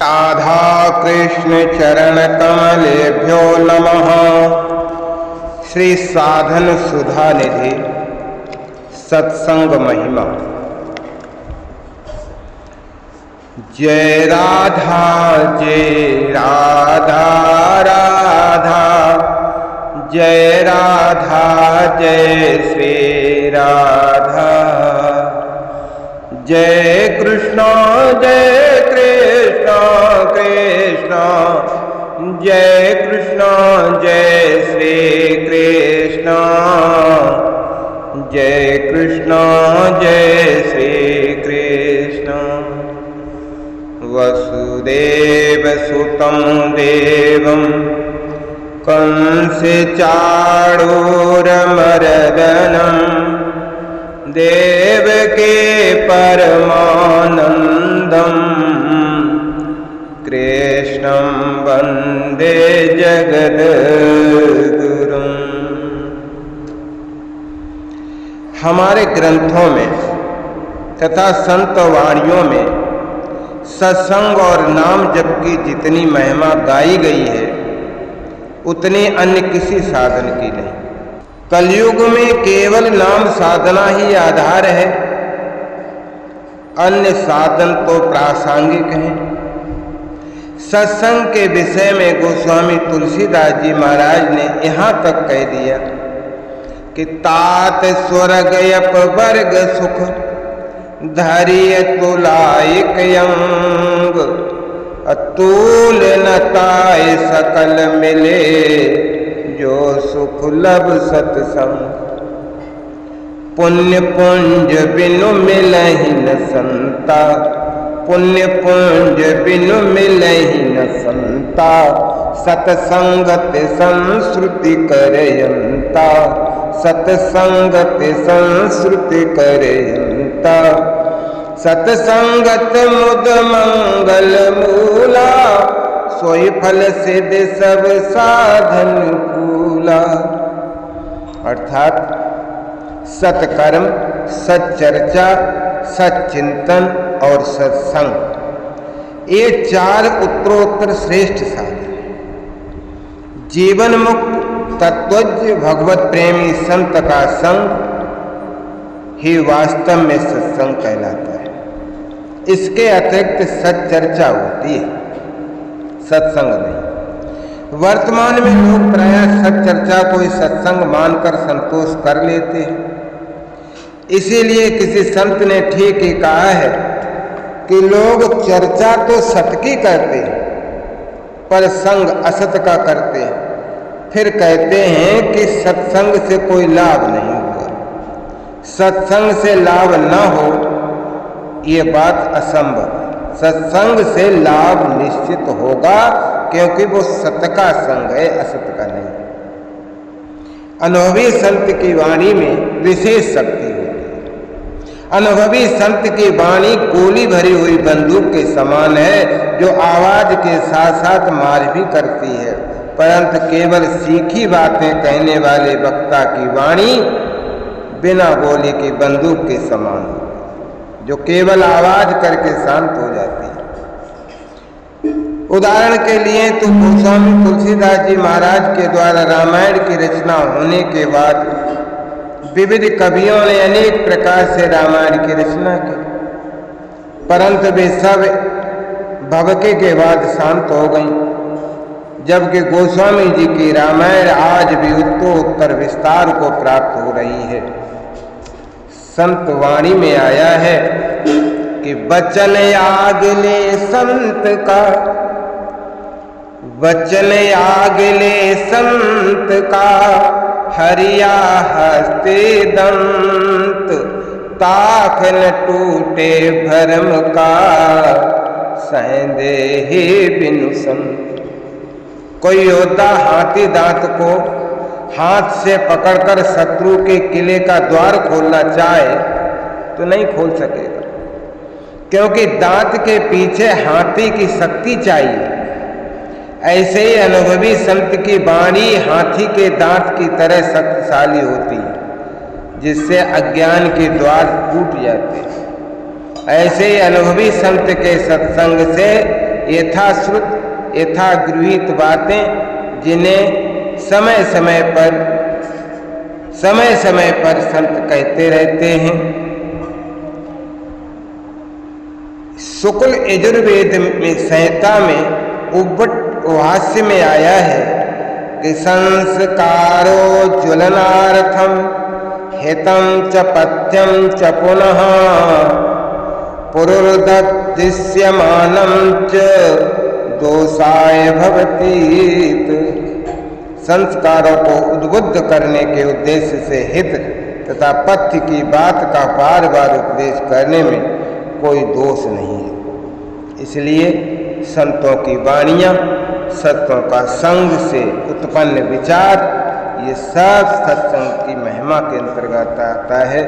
राधा कृष्ण चरण कमलेभ्यो नमः। श्री साधन सुधा निधि सत्संग महिमा। जय राधा राधा, जय राधा जय श्री राधा। जय कृष्ण कृष्ण, जय कृष्ण जय श्री कृष्ण, जय कृष्ण जय श्री कृष्ण। वसुदेव सुतं देवं कंस चाणूरमर्दनं, देवकी परमानंदं, कृष्णं वंदे जगद्गुरुं। हमारे ग्रंथों में तथा संत वाणियों में सत्संग और नाम जप की जितनी महिमा गाई गई है उतनी अन्य किसी साधन की नहीं। कलयुग में केवल नाम साधना ही आधार है, अन्य साधन तो प्रासंगिक हैं। सत्संग के विषय में गोस्वामी तुलसीदास जी महाराज ने यहाँ तक कह दिया कि तात स्वर्ग अपवर्ग सुख, धैर्य तुलायक अंग, अतुल नताय सकल मिले, जो सुख लब सत्संग। पुण्य पुंज बिनु मिलहि न संता, पुण्य पुंज बिनु मिलहि न संता, सतसंगत संस्कृति करयंता, सतसंगत संस्कृति करयंता। सतसंगत मुद मंगल मूला, सोई फल सिद्ध सब साधन कूला। अर्थात सत्कर्म, सच्चर्चा, सच्चिंतन और सत्संग, ये चार उत्तरोत्तर श्रेष्ठ साधन है। जीवन मुक्त तत्वज्ञ भगवत प्रेमी संत का संग ही वास्तव में सत्संग कहलाता है। इसके अतिरिक्त सच्चर्चा होती है, सत्संग नहीं। वर्तमान में लोग प्रायः सच्चर्चा को ही सत्संग मानकर संतोष कर लेते हैं। इसीलिए किसी संत ने ठीक ही कहा है कि लोग चर्चा तो सत की करते हैं पर संग असत का करते हैं, फिर कहते हैं कि सत्संग से कोई लाभ नहीं हुआ। सत्संग से लाभ न हो ये बात असंभव। सत्संग से लाभ निश्चित होगा, क्योंकि वो सत का संग है, असत का नहीं। अनुभवी संत की वाणी में विशेष शक्ति होती है। अनुभवी संत की वाणी गोली भरी हुई बंदूक के समान है, जो आवाज के साथ साथ मार भी करती है, परंतु केवल सीखी बातें कहने वाले वक्ता की वाणी बिना गोली की बंदूक के समान है, जो केवल आवाज करके शांत हो जाती है। उदाहरण के लिए तो गोस्वामी तुलसीदास जी महाराज के द्वारा रामायण की रचना होने के बाद विविध कवियों ने अनेक प्रकार से रामायण की रचना की, परंतु वे सब भवके के बाद शांत हो गईं। जबकि गोस्वामी जी की रामायण आज भी उत्तरोत्तर विस्तार को प्राप्त हो रही है। संत वाणी में आया है कि वचन आगले संत का, वचन आगले संत का, हरिया हस्ते दंत, ताख न टूटे भरम का, संदेह बिनु संत। कोई योद्धा हाथी दांत को हाथ से पकड़कर शत्रु के किले का द्वार खोलना चाहे तो नहीं खोल सकेगा, क्योंकि दांत के पीछे हाथी की शक्ति चाहिए। ऐसे ही अनुभवी संत की वाणी हाथी के दांत की तरह शक्तिशाली होती है, जिससे अज्ञान के द्वार टूट जाते हैं। ऐसे ही अनुभवी संत के सत्संग से यथाश्रुत यथागृहीत बातें जिन्हें समय समय पर संत कहते रहते हैं। शुक्ल यजुर्वेद में संहिता में उद्भट में आया है कि संस्कारो ज्वलनार्थम हितम च पथ्यम च पुनः पुरुर्दृश्यमानं च दोषाय भवतीत। संस्कारों को उद्बुद्ध करने के उद्देश्य से हित तथा पथ्य की बात का बार बार उपदेश करने में कोई दोष नहीं है। इसलिए संतों की वाणियाँ, संतों का संग से उत्पन्न विचार, ये सब सत्संग की महिमा के अंतर्गत आता है।